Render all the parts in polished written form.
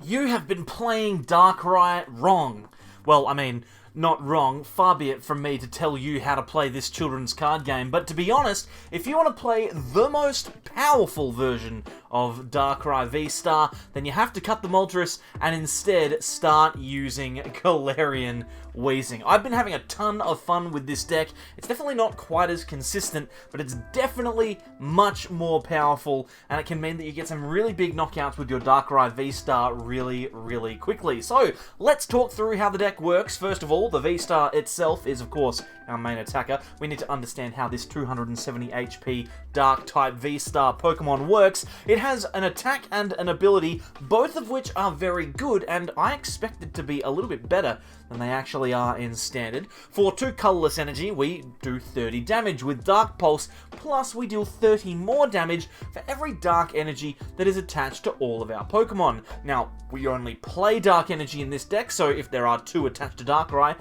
You have been playing Darkrai wrong. Well, I mean, not wrong, far be it from me to tell you how to play this children's card game, but to be honest, if you want to play the most powerful version of Darkrai VSTAR, then you have to cut the Moltres and instead start using Galarian Weezing. I've been having a ton of fun with this deck. It's definitely not quite as consistent, but it's definitely much more powerful, and it can mean that you get some really big knockouts with your Darkrai VSTAR really quickly. So, let's talk through how the deck works. First of all, the VSTAR itself is, of course, our main attacker. We need to understand how this 270 HP Dark-type VSTAR Pokemon works. It has an attack and an ability, both of which are very good, and I expect it to be a little bit better than they actually are in Standard. For 2 colorless energy, we do 30 damage with Dark Pulse, plus we deal 30 more damage for every Dark Energy that is attached to all of our Pokemon. Now, we only play Dark Energy in this deck, so if there are 2 attached to Darkrai,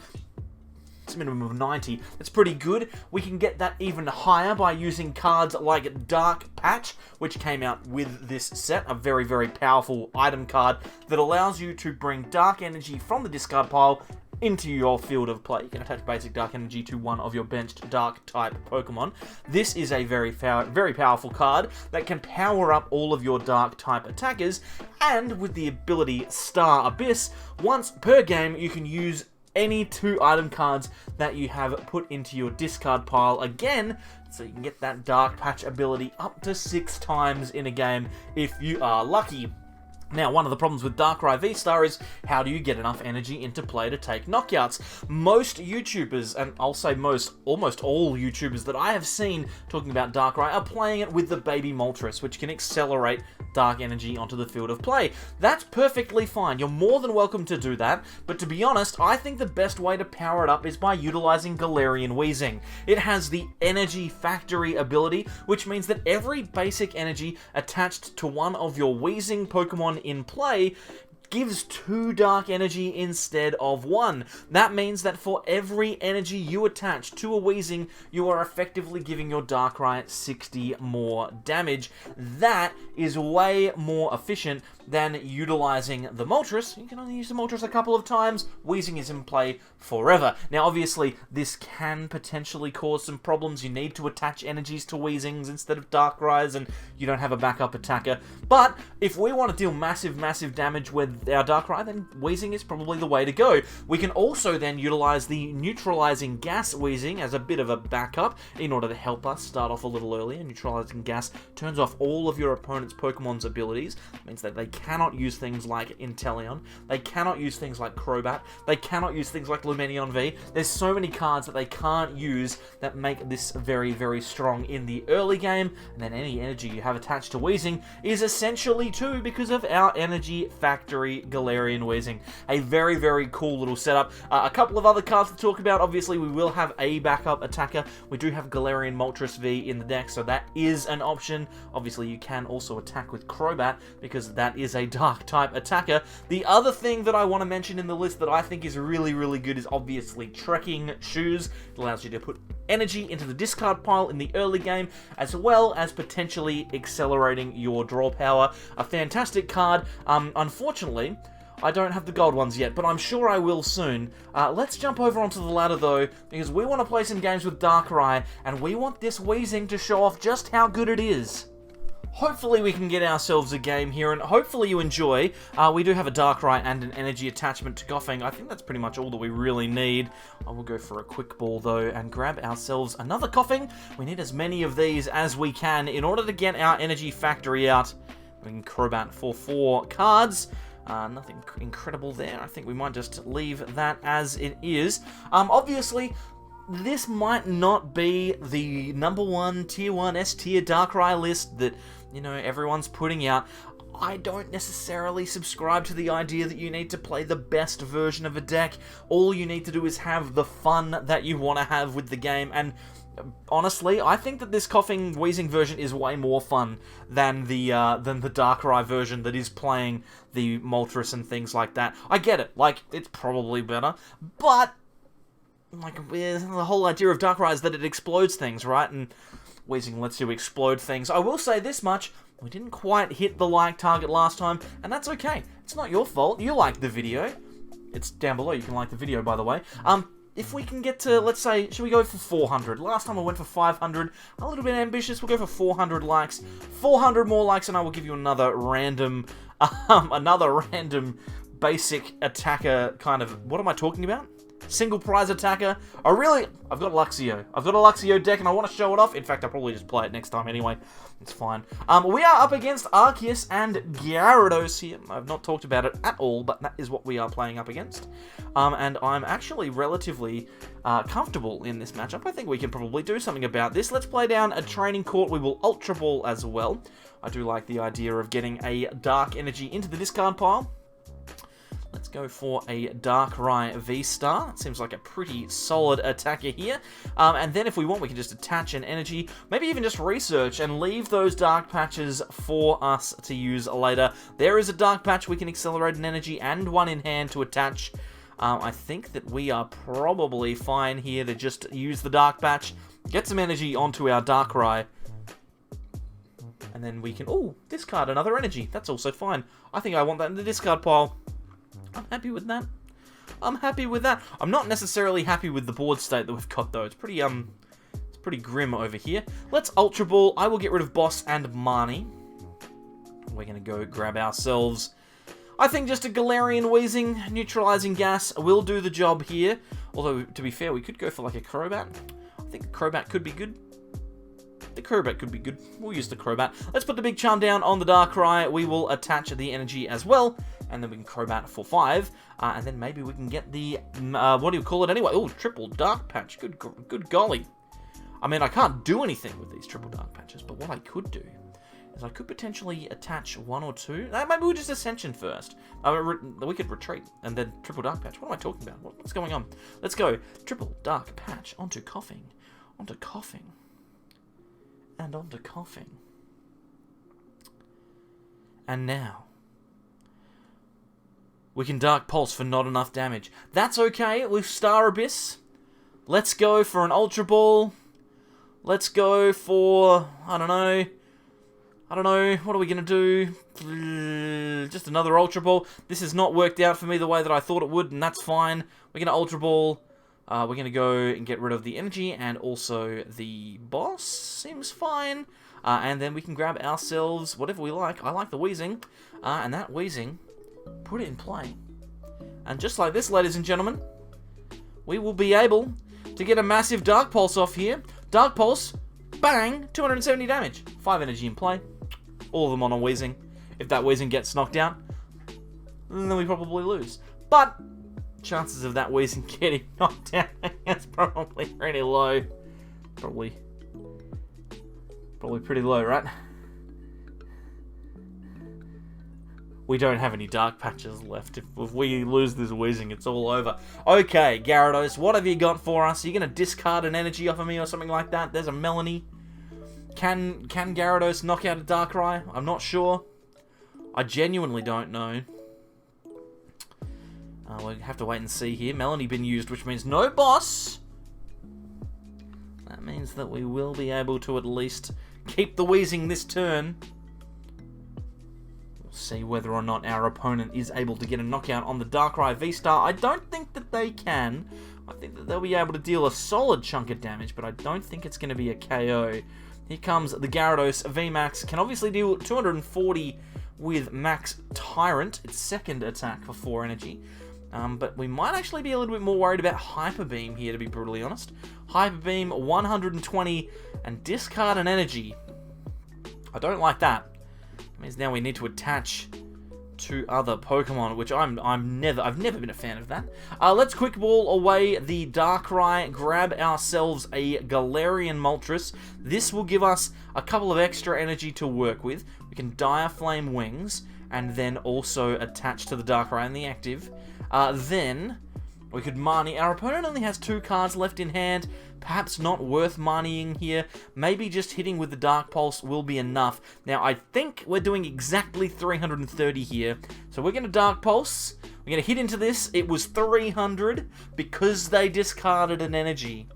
it's a minimum of 90. That's pretty good. We can get that even higher by using cards like Dark Patch, which came out with this set, a very powerful item card that allows you to bring Dark Energy from the discard pile into your field of play. You can attach basic Dark Energy to one of your benched Dark-type Pokemon. This is a very powerful card that can power up all of your Dark-type attackers, and with the ability Star Abyss, once per game you can use any 2 item cards that you have put into your discard pile again, so you can get that Dark Patch ability up to 6 times in a game if you are lucky. Now, one of the problems with Darkrai VSTAR is how do you get enough energy into play to take knockouts? Most YouTubers, and I'll say almost all YouTubers that I have seen talking about Darkrai are playing it with the baby Moltres, which can accelerate Dark Energy onto the field of play. That's perfectly fine. You're more than welcome to do that, but to be honest, I think the best way to power it up is by utilizing Galarian Weezing. It has the Energy Factory ability, which means that every basic energy attached to one of your Weezing Pokemon in play gives 2 Dark Energy instead of 1. That means that for every energy you attach to a Weezing, you are effectively giving your Darkrai 60 more damage. That is way more efficient than utilizing the Moltres. You can only use the Moltres a couple of times. Weezing is in play forever. Now, obviously, this can potentially cause some problems. You need to attach energies to Weezings instead of Darkrai's, and you don't have a backup attacker. But if we want to deal massive damage with our Darkrai, then Weezing is probably the way to go. We can also then utilize the Neutralizing Gas Weezing as a bit of a backup in order to help us start off a little earlier. Neutralizing Gas turns off all of your opponent's Pokemon's abilities. It means that they cannot use things like Inteleon, they cannot use things like Crobat, they cannot use things like Lumineon V. There's so many cards that they can't use that make this very strong in the early game, and then any energy you have attached to Weezing is essentially 2 because of our Energy Factory Galarian Weezing. A very cool little setup. A couple of other cards to talk about. Obviously, we will have a backup attacker. We do have Galarian Moltres V in the deck, so that is an option. Obviously, you can also attack with Crobat because that is a Dark-type attacker. The other thing that I want to mention in the list that I think is really good is obviously Trekking Shoes. It allows you to put energy into the discard pile in the early game, as well as potentially accelerating your draw power. A fantastic card. Unfortunately, I don't have the gold ones yet, but I'm sure I will soon. Let's jump over onto the ladder though, because we want to play some games with Darkrai, and we want this Weezing to show off just how good it is. Hopefully we can get ourselves a game here, and hopefully you enjoy. We do have a Darkrai and an energy attachment to Koffing. I think that's pretty much all that we really need. I will go for a quick ball though and grab ourselves another Koffing. We need as many of these as we can in order to get our Energy Factory out. We can Crobat for 4 cards. Nothing incredible there. I think we might just leave that as it is. Obviously, this might not be the #1 Tier 1 S-Tier Darkrai list that, you know, everyone's putting out. I don't necessarily subscribe to the idea that you need to play the best version of a deck. All you need to do is have the fun that you want to have with the game, and honestly, I think that this Koffing Weezing version is way more fun than the Darkrai version that is playing the Moltres and things like that. I get it, like, it's probably better, but like, the whole idea of Darkrai is that it explodes things, right? And Weezing lets you explode things. I will say this much, We didn't quite hit the like target last time, and that's okay. It's not your fault. You liked the video. It's down below. You can like the video, by the way. If we can get to, let's say, should we go for 400? Last time I went for 500. A little bit ambitious. We'll go for 400 likes. 400 more likes, and I will give you another random basic attacker kind of... What am I talking about? Single prize attacker. I've got Luxio. I've got a Luxio deck and I want to show it off. In fact, I'll probably just play it next time anyway. It's fine. We are up against Arceus and Gyarados here. I've not talked about it at all, but that is what we are playing up against. And I'm actually relatively comfortable in this matchup. I think we can probably do something about this. Let's play down a Training Court. We will Ultra Ball as well. I do like the idea of getting a Dark Energy into the discard pile. Let's go for a Darkrai VSTAR. Seems like a pretty solid attacker here. And then if we want, we can just attach an energy, maybe even just research and leave those dark patches for us to use later. There is a dark patch. We can accelerate an energy and one in hand to attach. I think that we are probably fine here to just use the dark patch, get some energy onto our Darkrai, and then we can, discard another energy. That's also fine. I think I want that in the discard pile. I'm happy with that. I'm happy with that. I'm not necessarily happy with the board state that we've got, though. It's pretty grim over here. Let's Ultra Ball. I will get rid of Boss and Marnie. We're going to go grab ourselves, I think, just a Galarian Weezing. Neutralizing Gas will do the job here. Although, to be fair, we could go for like a Crobat. I think the Crobat could be good. The Crobat could be good. We'll use the Crobat. Let's put the Big Charm down on the Darkrai. We will attach the energy as well. And then we can Crobat for 5. And then maybe we can get the, what do you call it anyway? Oh, triple Dark Patch. Good golly. I mean, I can't do anything with these triple Dark Patches. But what I could do is I could potentially attach 1 or 2. Maybe we'll just Ascension first. We could retreat and then triple Dark Patch. What am I talking about? What's going on? Let's go. Triple Dark Patch onto Koffing. Onto Koffing. And onto Koffing. And now we can Dark Pulse for not enough damage. That's okay with Star Abyss. Let's go for an Ultra Ball. Let's go for, I don't know, what are we going to do? Just another Ultra Ball. This has not worked out for me the way that I thought it would, and that's fine. We're going to Ultra Ball. We're going to go and get rid of the energy and also the boss. Seems fine. And then we can grab ourselves whatever we like. I like the Weezing. And that Weezing, put it in play. And just like this, ladies and gentlemen, we will be able to get a massive Dark Pulse off here. Dark Pulse, bang, 270 damage. 5 energy in play. All of them on a Weezing. If that Weezing gets knocked out, then we probably lose. But chances of that Weezing getting knocked out is probably pretty low. Probably pretty low, right? We don't have any dark patches left. If we lose this Weezing, it's all over. Okay, Gyarados, what have you got for us? Are you going to discard an energy off of me or something like that? There's a Melanie. Can Gyarados knock out a Darkrai? I'm not sure. I genuinely don't know. We'll have to wait and see here. Melanie been used, which means no boss. That means that we will be able to at least keep the Weezing this turn. We'll see whether or not our opponent is able to get a knockout on the Darkrai VSTAR. I don't think that they can. I think that they'll be able to deal a solid chunk of damage, but I don't think it's going to be a KO. Here comes the Gyarados VMAX. Can obviously deal 240 with Max Tyrant. Its second attack for 4 energy. But we might actually be a little bit more worried about Hyper Beam here, to be brutally honest. Hyper Beam, 120, and discard an energy. I don't like that. It means now we need to attach 2 other Pokemon, which I've never been a fan of that. Let's Quick Ball away the Darkrai, grab ourselves a Galarian Moltres. This will give us a couple of extra energy to work with. We can Dire Flame Wings, and then also attach to the Darkrai in the active. Then we could Marnie. Our opponent only has 2 cards left in hand. Perhaps not worth Marnieing here. Maybe just hitting with the Dark Pulse will be enough. Now, I think we're doing exactly 330 here. So we're going to Dark Pulse. We're going to hit into this. It was 300 because they discarded an energy.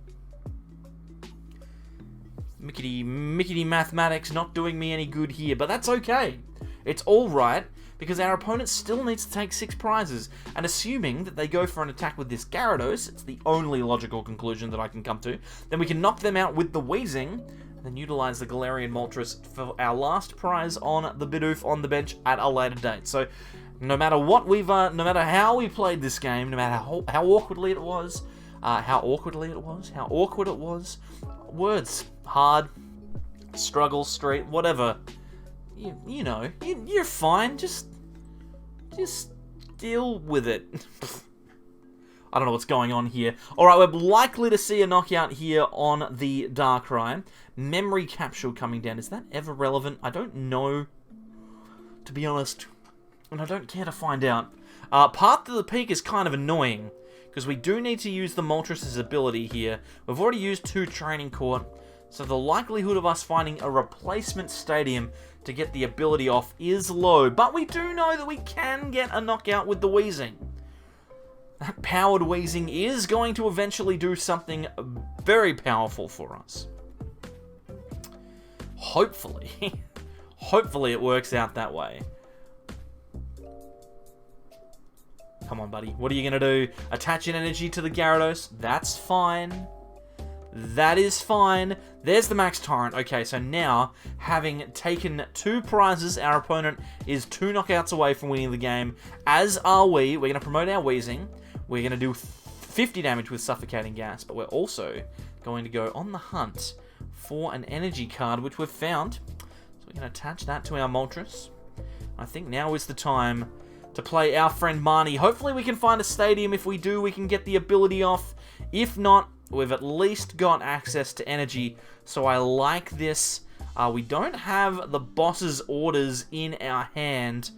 Mickety mathematics not doing me any good here, but that's okay. It's alright, because our opponent still needs to take 6 prizes, and assuming that they go for an attack with this Gyarados, it's the only logical conclusion that I can come to, then we can knock them out with the Weezing, and then utilize the Galarian Moltres for our last prize on the Bidoof on the bench at a later date. So, no matter what no matter how we played this game, no matter how awkwardly it was, how awkward it was, words, hard, struggle, street, whatever, you know, you're fine, just deal with it. I don't know what's going on here. Alright, we're likely to see a knockout here on the Darkrai. Memory capsule coming down, is that ever relevant? I don't know, to be honest, and I don't care to find out. Path to the Peak is kind of annoying, because we do need to use the Moltres' ability here. We've already used 2 Training Court, so the likelihood of us finding a replacement stadium to get the ability off is low, but we do know that we can get a knockout with the Weezing. That powered Weezing is going to eventually do something very powerful for us. Hopefully. Hopefully it works out that way. Come on, buddy. What are you going to do? Attach an energy to the Gyarados? That's fine. That is fine. There's the Max Torrent. Okay, so now, having taken 2 prizes, our opponent is 2 knockouts away from winning the game. As are we. We're going to promote our Weezing. We're going to do 50 damage with Suffocating Gas, but we're also going to go on the hunt for an energy card, which we've found. So we're going to attach that to our Moltres. I think now is the time to play our friend Marnie. Hopefully we can find a stadium. If we do, we can get the ability off. If not, we've at least got access to energy. So I like this. We don't have the boss's orders in our hand.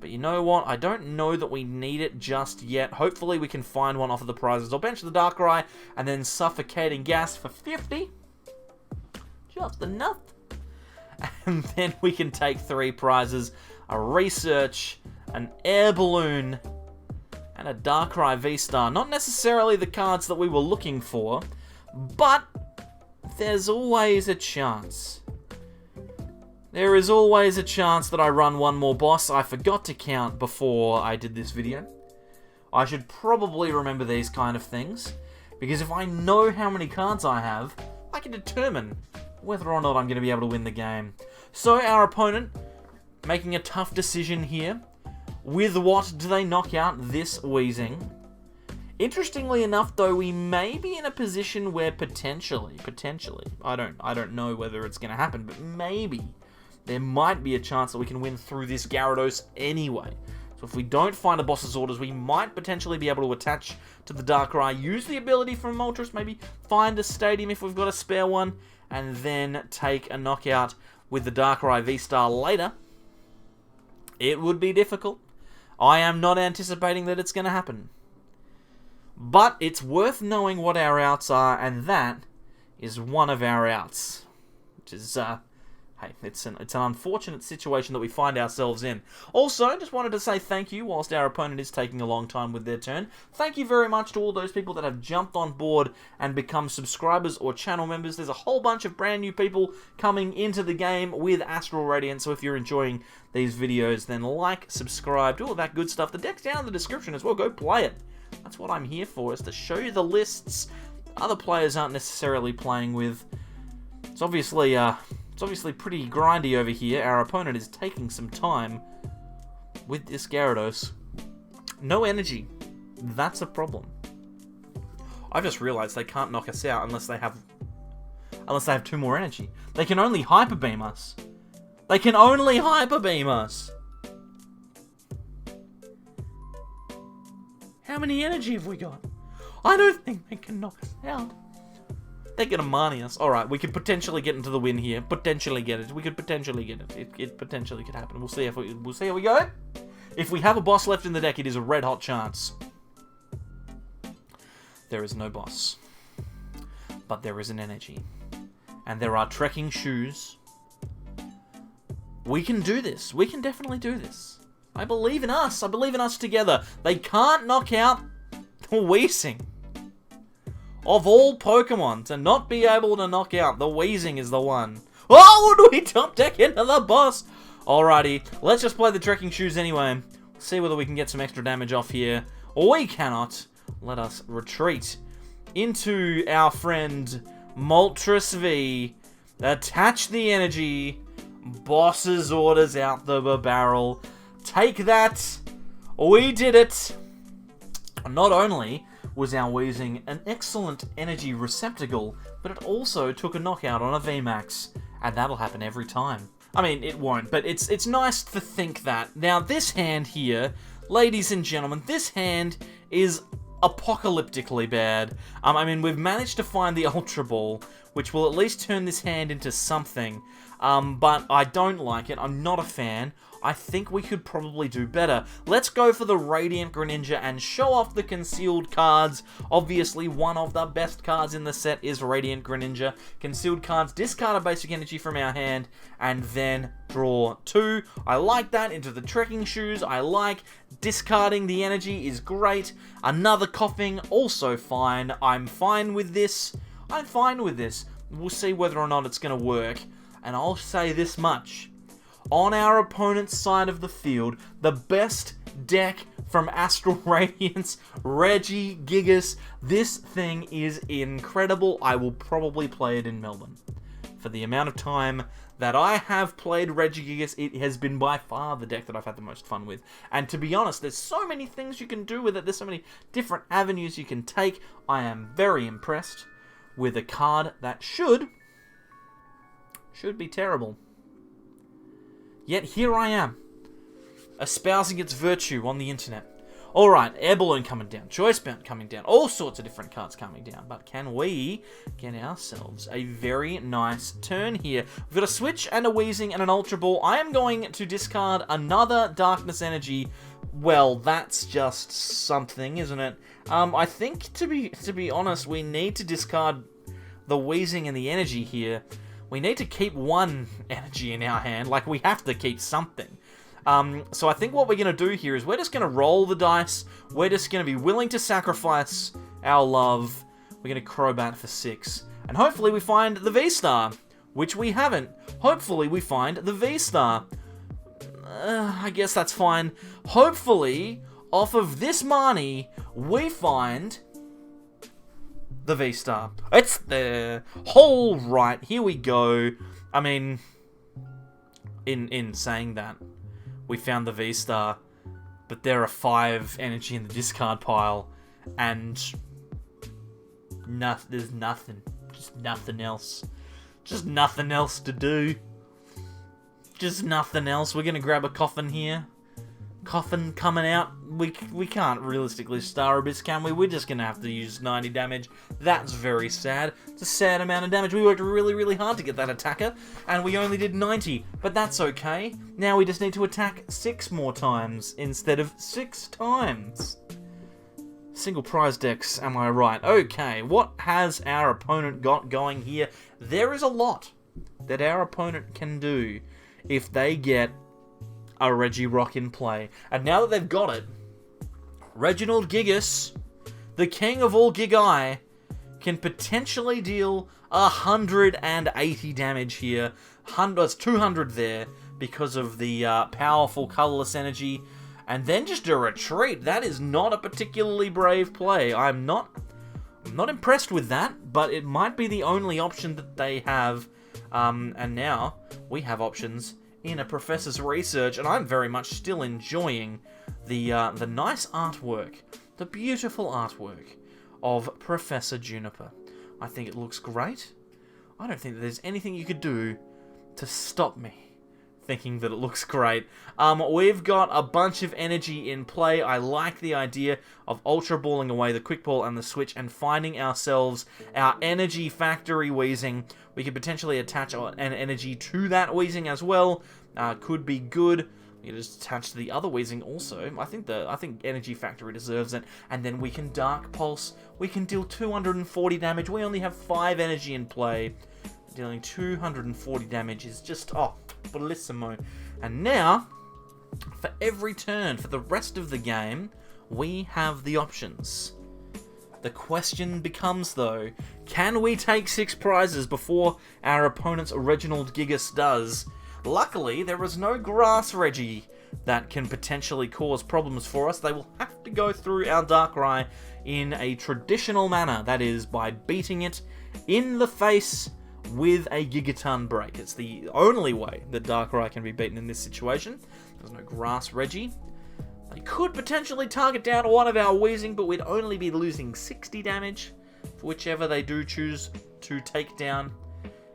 But you know what? I don't know that we need it just yet. Hopefully we can find one off of the prizes. I'll bench the Darkrai and then Suffocating Gas for 50. Just enough. And then we can take 3 prizes. A Research, an Air Balloon, and a Darkrai VSTAR. Not necessarily the cards that we were looking for, but there's always a chance. There is always a chance that I run one more boss. I forgot to count before I did this video. I should probably remember these kind of things, because if I know how many cards I have, I can determine whether or not I'm going to be able to win the game. So our opponent making a tough decision here. With what do they knock out this Weezing? Interestingly enough, though, we may be in a position where potentially, I don't know whether it's going to happen, but maybe there might be a chance that we can win through this Gyarados anyway. So if we don't find a boss's orders, we might potentially be able to attach to the Darkrai, use the ability from Moltres, maybe find a stadium if we've got a spare one, and then take a knockout with the Darkrai VSTAR later. It would be difficult. I am not anticipating that it's going to happen. But it's worth knowing what our outs are, and that is one of our outs. Which is, hey, it's an unfortunate situation that we find ourselves in. Also, just wanted to say thank you whilst our opponent is taking a long time with their turn. Thank you very much to all those people that have jumped on board and become subscribers or channel members. There's a whole bunch of brand new people coming into the game with Astral Radiance, so if you're enjoying these videos, then like, subscribe, do all that good stuff. The deck's down in the description as well. Go play it. That's what I'm here for, is to show you the lists other players aren't necessarily playing with. It's obviously pretty grindy over here. Our opponent is taking some time with this Gyarados. No energy. That's a problem. I've just realized they can't knock us out unless they have 2 more energy. They can only Hyper Beam us. They can only Hyper Beam us. How many energy have we got? I don't think they can knock us out. They're gonna Marnie us. Alright, we could potentially get into the win here. Potentially get it. We could potentially get it. It potentially could happen. We'll see how we go. If we have a boss left in the deck, it is a red hot chance. There is no boss. But there is an energy. And there are trekking shoes. We can do this. We can definitely do this. I believe in us. I believe in us together. They can't knock out the Weezing. of all Pokemon to not be able to knock out, the Weezing is the one. Oh, we top deck into the boss! Alrighty, let's just play the trekking shoes anyway. See whether we can get some extra damage off here. We cannot. Let us retreat into our friend Moltres V. Attach the energy. Boss's orders out the barrel. Take that. We did it. Not only was our Weezing an excellent energy receptacle, but it also took a knockout on a VMAX. And that'll happen every time. I mean, it won't, but it's nice to think that. Now, this hand here, ladies and gentlemen, this hand is apocalyptically bad. I mean, we've managed to find the Ultra Ball, which will at least turn this hand into something. But I don't like it. I'm not a fan. I think we could probably do better. Let's go for the Radiant Greninja and show off the concealed cards. Obviously, one of the best cards in the set is Radiant Greninja. Concealed cards, discard a basic energy from our hand, and then draw 2. I like that. Into the trekking shoes, I like. Discarding the energy is great. Another Koffing, also fine. I'm fine with this. I'm fine with this. We'll see whether or not it's going to work. And I'll say this much. On our opponent's side of the field, the best deck from Astral Radiance, Regigigas. This thing is incredible. I will probably play it in Melbourne. For the amount of time that I have played Regigigas, it has been by far the deck that I've had the most fun with. And to be honest, there's so many things you can do with it. There's so many different avenues you can take. I am very impressed with a card that should be terrible. Yet here I am, espousing its virtue on the internet. Alright, Air Balloon coming down, Choice Bound coming down, all sorts of different cards coming down. But can we get ourselves a very nice turn here? We've got a Switch and a Weezing and an Ultra Ball. I am going to discard another Darkness Energy. Well, that's just something, isn't it? I think, to be honest, we need to discard the Weezing and the energy here. We need to keep one energy in our hand. Like, we have to keep something. So I think what we're going to do here is we're just going to roll the dice. We're just going to be willing to sacrifice our love. We're going to Crobat for 6. And hopefully we find the V-Star, which we haven't. Hopefully we find the V-Star. I guess that's fine. Hopefully, off of this Marnie, we find the V-Star. It's there. Alright, here we go. I mean, in saying that, we found the V-Star, but there are 5 energy in the discard pile, and there's nothing. Just nothing else. Just nothing else to do. Just nothing else. We're gonna grab a Koffing here. Koffing coming out. We can't realistically Star Abyss, can we? We're just going to have to use 90 damage. That's very sad. It's a sad amount of damage. We worked really, really hard to get that attacker, and we only did 90. But that's okay. Now we just need to attack 6 more times instead of 6 times. Single prize decks, am I right? Okay, what has our opponent got going here? There is a lot that our opponent can do if they get a Regirock in play. And now that they've got it, Reginald Gigas, the king of all Gigai, can potentially deal 180 damage here. That's 200 there because of the powerful colorless energy. And then just a retreat. That is not a particularly brave play. I'm not impressed with that, but it might be the only option that they have. And now we have options in a Professor's Research, and I'm very much still enjoying the nice artwork, the beautiful artwork of Professor Juniper. I think it looks great. I don't think that there's anything you could do to stop me thinking that it looks great. We've got a bunch of energy in play. I like the idea of Ultra Balling away the Quick Ball and the Switch and finding ourselves our Energy Factory Weezing. We could potentially attach an energy to that Weezing as well. Could be good. We can just attach to the other Weezing also. I think Energy Factory deserves it. And then we can Dark Pulse. We can deal 240 damage. We only have 5 energy in play. Dealing 240 damage is just, oh, bellissimo. And now, for every turn, for the rest of the game, we have the options The question becomes, though, can we take 6 prizes before our opponent's Reginald Gigas does? Luckily, there is no Grass Reggie that can potentially cause problems for us. They will have to go through our Darkrai in a traditional manner, that is, by beating it in the face with a Gigaton break. It's the only way that Darkrai can be beaten in this situation. There's no Grass Reggie. They could potentially target down one of our Weezing, but we'd only be losing 60 damage for whichever they do choose to take down.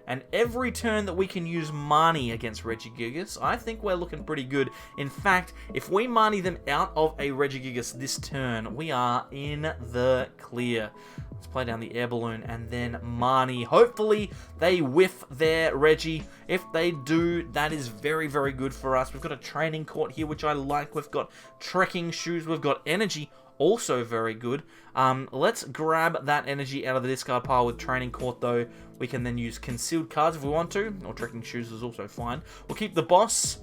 And every turn that we can use Marnie against Regigigas, I think we're looking pretty good. In fact, if we Marnie them out of a Regigigas this turn, we are in the clear. Let's play down the Air Balloon and then Marnie. Hopefully, they whiff their Reggie. If they do, that is very, very good for us. We've got a Training Court here, which I like. We've got Trekking Shoes. We've got Energy. Also very good. Let's grab that energy out of the discard pile with Training Court, though. We can then use Concealed Cards if we want to, or Trekking Shoes is also fine. We'll keep the Boss.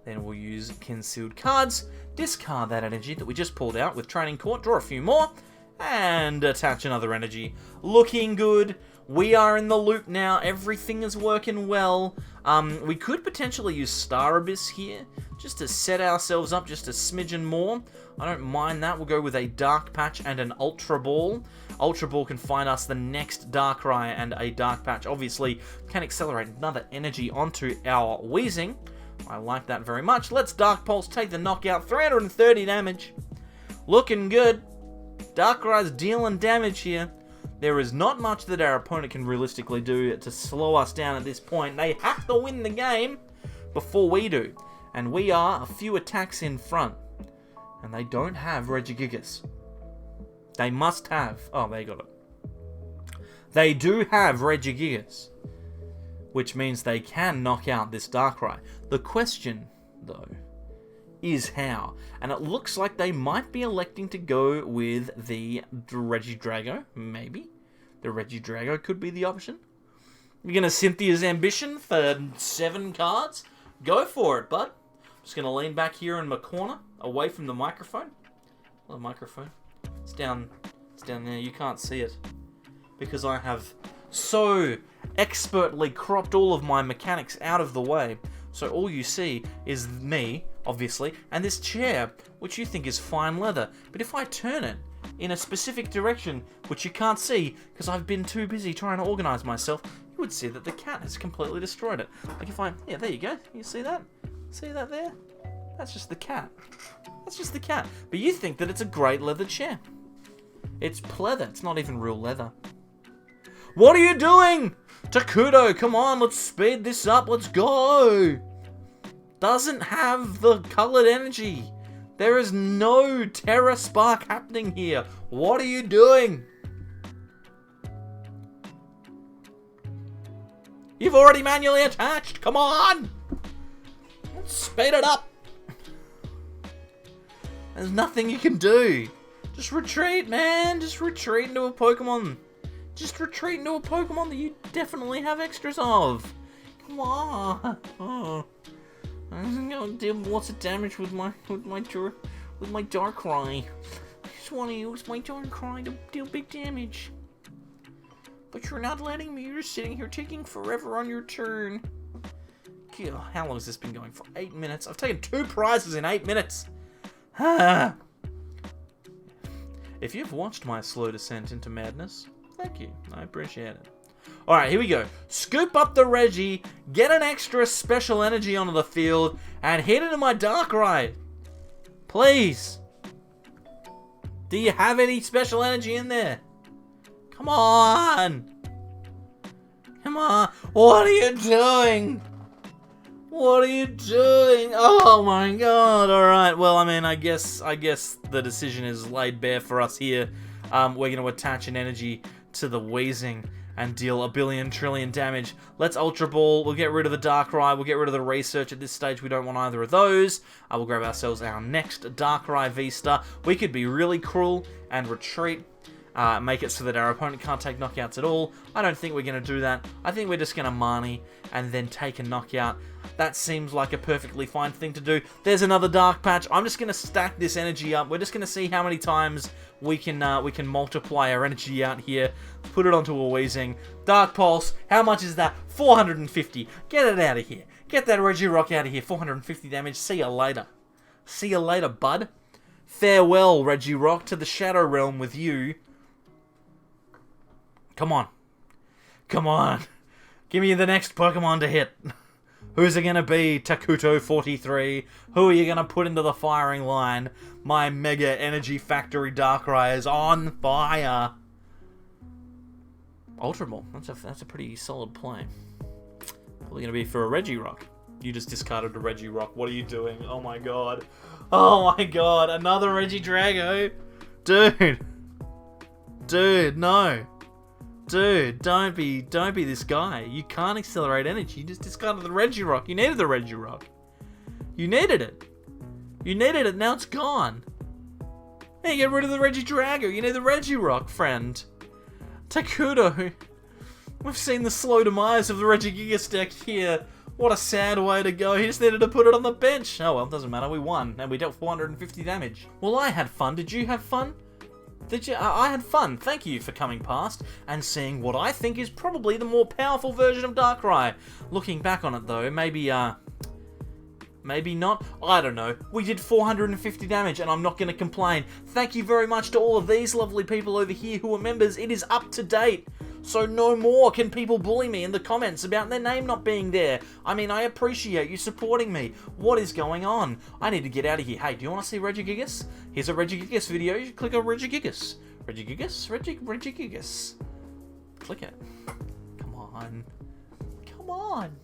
Then we'll use Concealed Cards, discard that energy that we just pulled out with Training Court, draw a few more, and attach another energy. Looking good. We are in the loop now. Everything is working well. We could potentially use Star Abyss here, just to set ourselves up just a smidgen more. I don't mind that. We'll go with a Dark Patch and an Ultra Ball. Ultra Ball can find us the next Darkrai, and a Dark Patch obviously can accelerate another energy onto our Weezing. I like that very much. Let's Dark Pulse, take the knockout, 330 damage. Looking good. Darkrai's dealing damage here. There is not much that our opponent can realistically do to slow us down at this point. They have to win the game before we do. And we are a few attacks in front. And they don't have Regigigas. They must have... Oh, they got it. They do have Regigigas, which means they can knock out this Darkrai. The question, though, is how. And it looks like they might be electing to go with the Regidrago, maybe. The Regidrago could be the option. You're going to Cynthia's Ambition for 7 cards? Go for it, bud. Just going to lean back here in my corner, away from the microphone. Well, the microphone. It's down there. You can't see it. Because I have so expertly cropped all of my mechanics out of the way. So all you see is me, obviously, and this chair, which you think is fine leather. But if I turn it in a specific direction, which you can't see because I've been too busy trying to organize myself, you would see that the cat has completely destroyed it. Like if I... Yeah, there you go. You see that? See that there? That's just the cat. That's just the cat. But you think that it's a great leather chair. It's pleather. It's not even real leather. What are you doing? Takudo, come on, let's speed this up. Let's go. Doesn't have the colored energy. There is no Terra Spark happening here. What are you doing? You've already manually attached. Come on. Let's speed it up. There's nothing you can do. Just retreat, man. Just retreat into a Pokemon. Just retreat into a Pokemon that you definitely have extras of. Come on. Oh. I'm gonna deal lots of damage with my Darkrai. I just want to use my Darkrai to deal big damage. But you're not letting me. You're just sitting here taking forever on your turn. God, how long has this been going for? 8 minutes. I've taken 2 prizes in 8 minutes. If you've watched my slow descent into madness, thank you. I appreciate it. Alright, here we go. Scoop up the Reggie, get an extra special energy onto the field, and hit into my Darkrai. Please. Do you have any special energy in there? Come on. Come on. What are you doing? What are you doing? Oh my god. Alright, well, I mean, I guess the decision is laid bare for us here. We're going to attach an energy to the Weezing and deal a billion trillion damage. Let's Ultra Ball. We'll get rid of the Darkrai. We'll get rid of the Research at this stage. We don't want either of those. We'll grab ourselves our next Darkrai VSTAR. We could be really cruel and retreat make it so that our opponent can't take knockouts at all. I don't think we're going to do that. I think we're just going to Marnie and then take a knockout. That seems like a perfectly fine thing to do. There's another Dark Patch. I'm just going to stack this energy up. We're just going to see how many times we can multiply our energy out here. Put it onto a Weezing. Dark Pulse. How much is that? 450. Get it out of here. Get that Regirock out of here. 450 damage. See you later. See you later, bud. Farewell, Regirock, to the Shadow Realm with you. Come on. Come on. Give me the next Pokemon to hit. Who's it going to be, Takuto43? Who are you going to put into the firing line? My Mega Energy Factory Darkrai is on fire. Ultra Ball. That's a pretty solid play. Probably going to be for a Regirock. You just discarded a Regirock. What are you doing? Oh my god. Oh my god. Another Regidrago. Dude. Dude, no. Dude, don't be this guy. You can't accelerate energy. You just discarded the Regirock. You needed the Regirock. You needed it. You needed it. Now it's gone. Hey, get rid of the Regidrago. You need the Regirock, friend. Takuto. We've seen the slow demise of the Regigigas deck here. What a sad way to go. He just needed to put it on the bench. Oh well, doesn't matter. We won. And we dealt 450 damage. Well, I had fun. Did you have fun? Did you? I had fun. Thank you for coming past and seeing what I think is probably the more powerful version of Darkrai. Looking back on it though, maybe not. I don't know. We did 450 damage and I'm not going to complain. Thank you very much to all of these lovely people over here who are members. It is up to date. So no more can people bully me in the comments about their name not being there. I mean, I appreciate you supporting me. What is going on? I need to get out of here. Hey, do you want to see Regigigas? Here's a Regigigas video. You click on Regigigas. Regigigas? Regigigas. Click it. Come on. Come on.